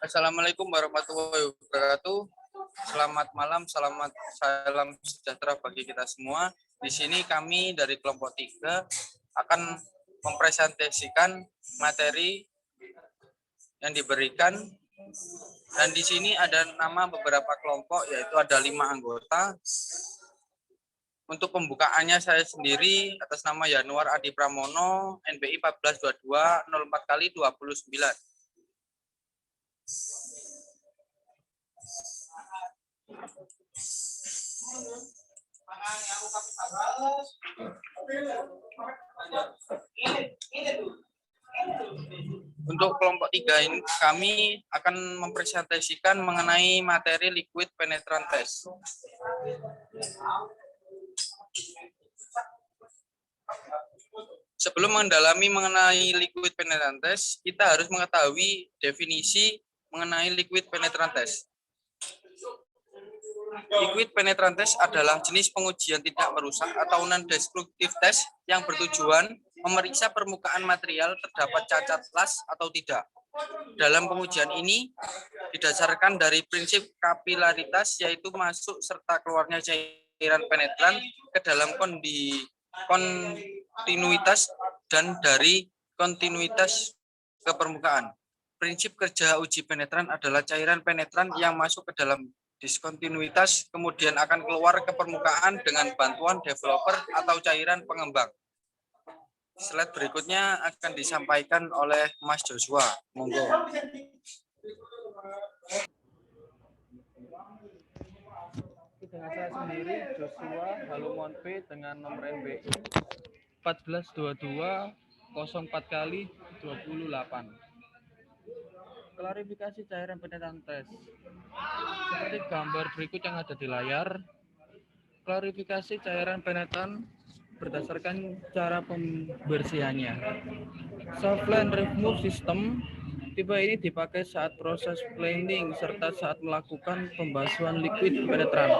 Assalamualaikum warahmatullahi wabarakatuh. Selamat malam, salam sejahtera bagi kita semua. Di sini kami dari kelompok 3 akan mempresentasikan materi yang diberikan. Dan di sini ada nama beberapa kelompok, yaitu ada 5 anggota. Untuk pembukaannya saya sendiri atas nama Yanuar Adi Pramono, NBI 1422 04 kali 29. Untuk kelompok 3 ini kami akan mempresentasikan mengenai materi liquid penetrant test. Sebelum mendalami mengenai liquid penetrant test, kita harus mengetahui definisi mengenai liquid penetrant test. Liquid penetrant test adalah jenis pengujian tidak merusak atau non-destructive test yang bertujuan memeriksa permukaan material terdapat cacat las atau tidak. Dalam pengujian ini didasarkan dari prinsip kapilaritas, yaitu masuk serta keluarnya cairan penetran ke dalam kontinuitas dan dari kontinuitas ke permukaan. Prinsip kerja uji penetran adalah cairan penetran yang masuk ke dalam diskontinuitas kemudian akan keluar ke permukaan dengan bantuan developer atau cairan pengembang. Slide berikutnya akan disampaikan oleh Mas Joshua. Monggo. Dengan saya sendiri, Joshua Halumon P, dengan nomor NBI 1422 04 kali 28. Klarifikasi cairan penetrant test. Seperti gambar berikut yang ada di layar, klarifikasi cairan penetran berdasarkan cara pembersihannya. Softline remove system tipe ini dipakai saat proses blending serta saat melakukan pembasuhan liquid penetran.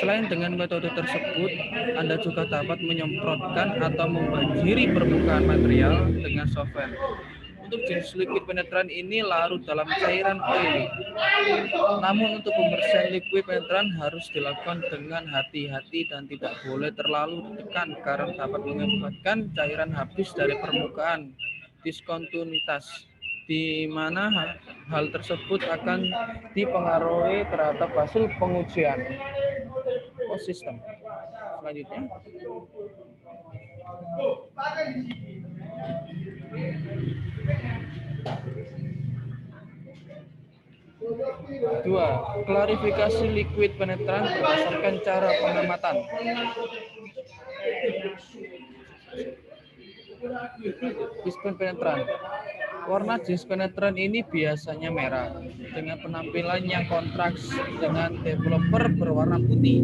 Selain dengan metode tersebut, Anda juga dapat menyemprotkan atau membanjiri permukaan material dengan solvent. Untuk jenis liquid penetran ini larut dalam cairan oil. Namun untuk pembersihan liquid penetran harus dilakukan dengan hati-hati dan tidak boleh terlalu ditekan karena dapat mengakibatkan cairan habis dari permukaan diskontinuitas, di mana hal tersebut akan dipengaruhi terhadap hasil pengujian sistem. Selanjutnya, dua, klarifikasi liquid penetran berdasarkan cara pengamatan. Diskon penetran. Warna jenis penetran ini biasanya merah dengan penampilan yang kontras dengan developer berwarna putih.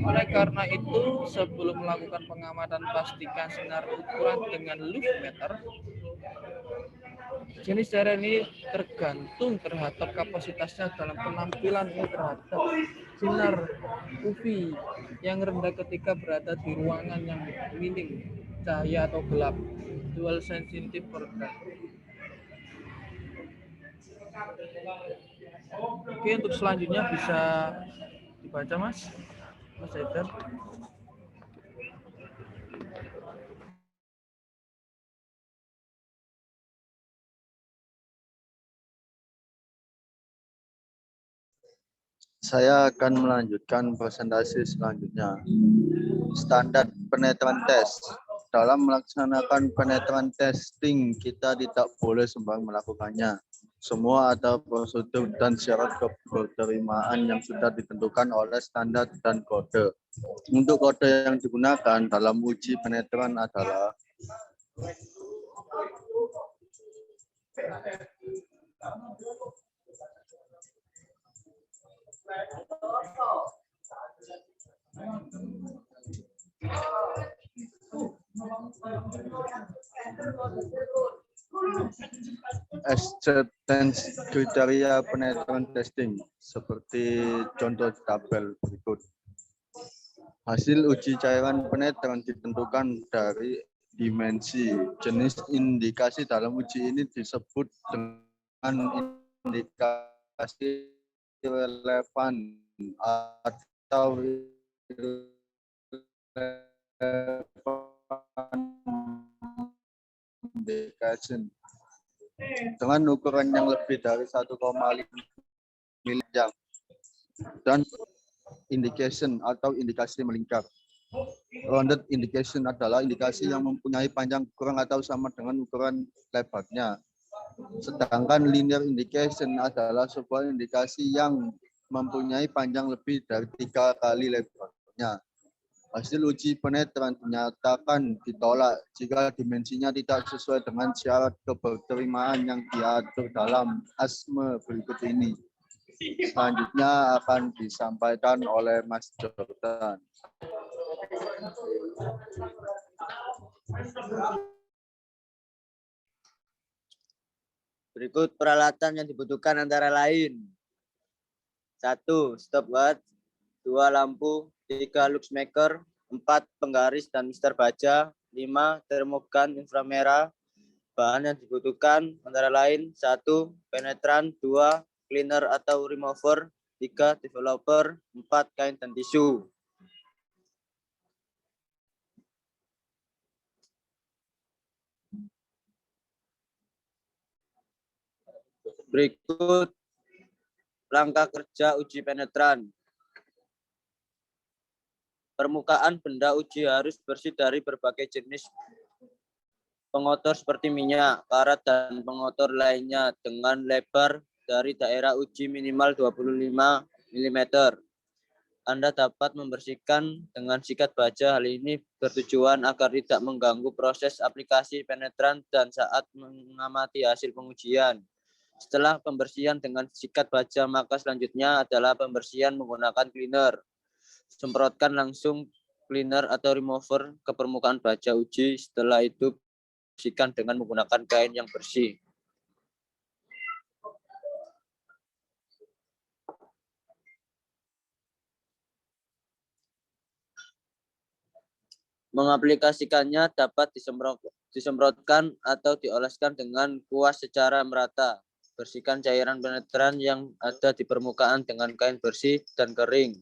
Oleh karena itu, sebelum melakukan pengamatan, pastikan sinar ukuran dengan louvre meter. Jenis cairan ini tergantung terhadap kapasitasnya dalam penampilan terhadap sinar UV yang rendah ketika berada di ruangan yang minim cahaya atau gelap. Dual sensitive program. Oke, untuk selanjutnya bisa dibaca Mas Haidar. Saya akan melanjutkan presentasi selanjutnya. Standar penetrant test. Dalam melaksanakan penetrant testing, kita tidak boleh sembarang melakukannya. Semua ada prosedur dan syarat keberterimaan yang sudah ditentukan oleh standar dan kode. Untuk kode yang digunakan dalam uji penetrant adalah acceptance kriteria penetrant testing seperti contoh tabel berikut. Hasil uji cairan penetran ditentukan dari dimensi. Jenis indikasi dalam uji ini disebut dengan indikasi relevan atau indication dengan ukuran yang lebih dari 1,5 miligram dan indication atau indikasi melingkar. Rounded indication adalah indikasi yang mempunyai panjang kurang atau sama dengan ukuran lebarnya. Sedangkan linear indication adalah sebuah indikasi yang mempunyai panjang lebih dari 3 kali lebarnya. Hasil uji penetran dinyatakan ditolak jika dimensinya tidak sesuai dengan syarat keberterimaan yang diatur dalam ASME berikut ini. Selanjutnya akan disampaikan oleh Mas Jordan. Berikut peralatan yang dibutuhkan antara lain. 1. Stopwatch, 2. Lampu, 3. luxmaker, 4. Penggaris dan mister baja, 5. Termogan inframerah. Bahan yang dibutuhkan antara lain 1. Penetran, 2. Cleaner atau remover, 3. Developer, 4. Kain dan tisu. Berikut langkah kerja uji penetran. Permukaan benda uji harus bersih dari berbagai jenis pengotor seperti minyak, karat, dan pengotor lainnya dengan lebar dari daerah uji minimal 25 mm. Anda dapat membersihkan dengan sikat baja. Hal ini bertujuan agar tidak mengganggu proses aplikasi penetran dan saat mengamati hasil pengujian. Setelah pembersihan dengan sikat baja, maka selanjutnya adalah pembersihan menggunakan cleaner. Semprotkan langsung cleaner atau remover ke permukaan baja uji. Setelah itu, bersihkan dengan menggunakan kain yang bersih. Mengaplikasikannya dapat disemprotkan atau dioleskan dengan kuas secara merata. Bersihkan cairan penetran yang ada di permukaan dengan kain bersih dan kering.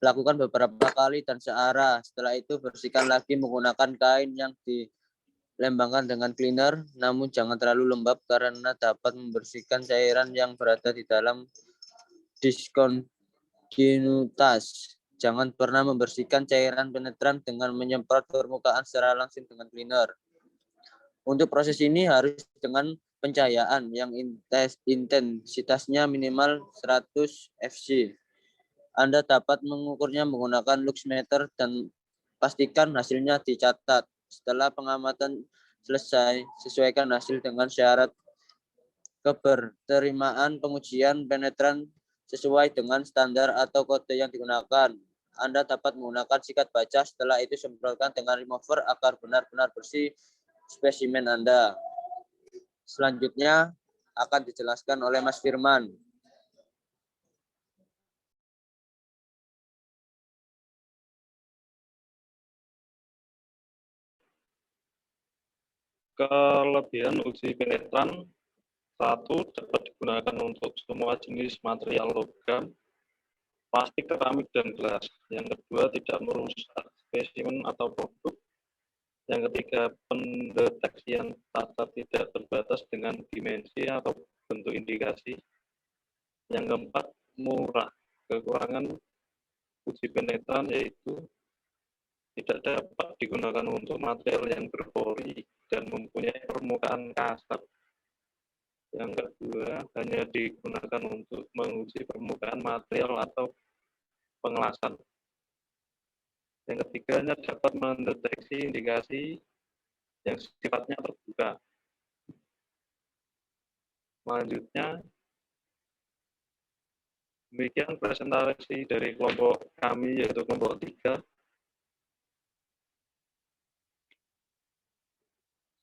Lakukan beberapa kali dan searah. Setelah itu bersihkan lagi menggunakan kain yang dilembangkan dengan cleaner, namun jangan terlalu lembab karena dapat membersihkan cairan yang berada di dalam diskontinuitas. Jangan pernah membersihkan cairan penetran dengan menyemprot permukaan secara langsung dengan cleaner. Untuk proses ini harus dengan pencahayaan yang intensitasnya minimal 100 Fc. Anda dapat mengukurnya menggunakan luxmeter dan pastikan hasilnya dicatat. Setelah pengamatan selesai, sesuaikan hasil dengan syarat keberterimaan pengujian penetran sesuai dengan standar atau kode yang digunakan. Anda dapat menggunakan sikat baja, setelah itu semprotkan dengan remover agar benar-benar bersih spesimen Anda. Selanjutnya akan dijelaskan oleh Mas Firman. Kelebihan uji penetran: 1. Dapat digunakan untuk semua jenis material logam, plastik, keramik, dan gelas. Yang kedua, tidak merusak spesimen atau produk. Yang ketiga, pendeteksian data tidak terbatas dengan dimensi atau bentuk indikasi. Yang keempat, murah. Kekurangan uji penetran yaitu tidak dapat digunakan untuk material yang berpori dan mempunyai permukaan kasar. Yang kedua, hanya digunakan untuk menguji permukaan material atau pengelasan. Yang ketiganya dapat mendeteksi indikasi yang sifatnya terbuka. Selanjutnya, demikian presentasi dari kelompok kami, yaitu kelompok 3.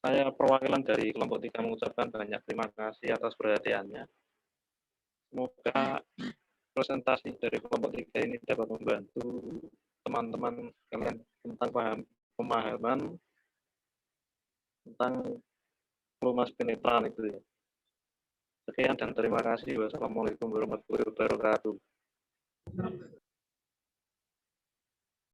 Saya perwakilan dari kelompok 3 mengucapkan banyak terima kasih atas perhatiannya. Semoga presentasi dari kelompok 3 ini dapat membantu teman-teman kalian tentang pemahaman tentang pelumas penetran itu ya. Sekian dan terima kasih. Wassalamualaikum warahmatullahi wabarakatuh.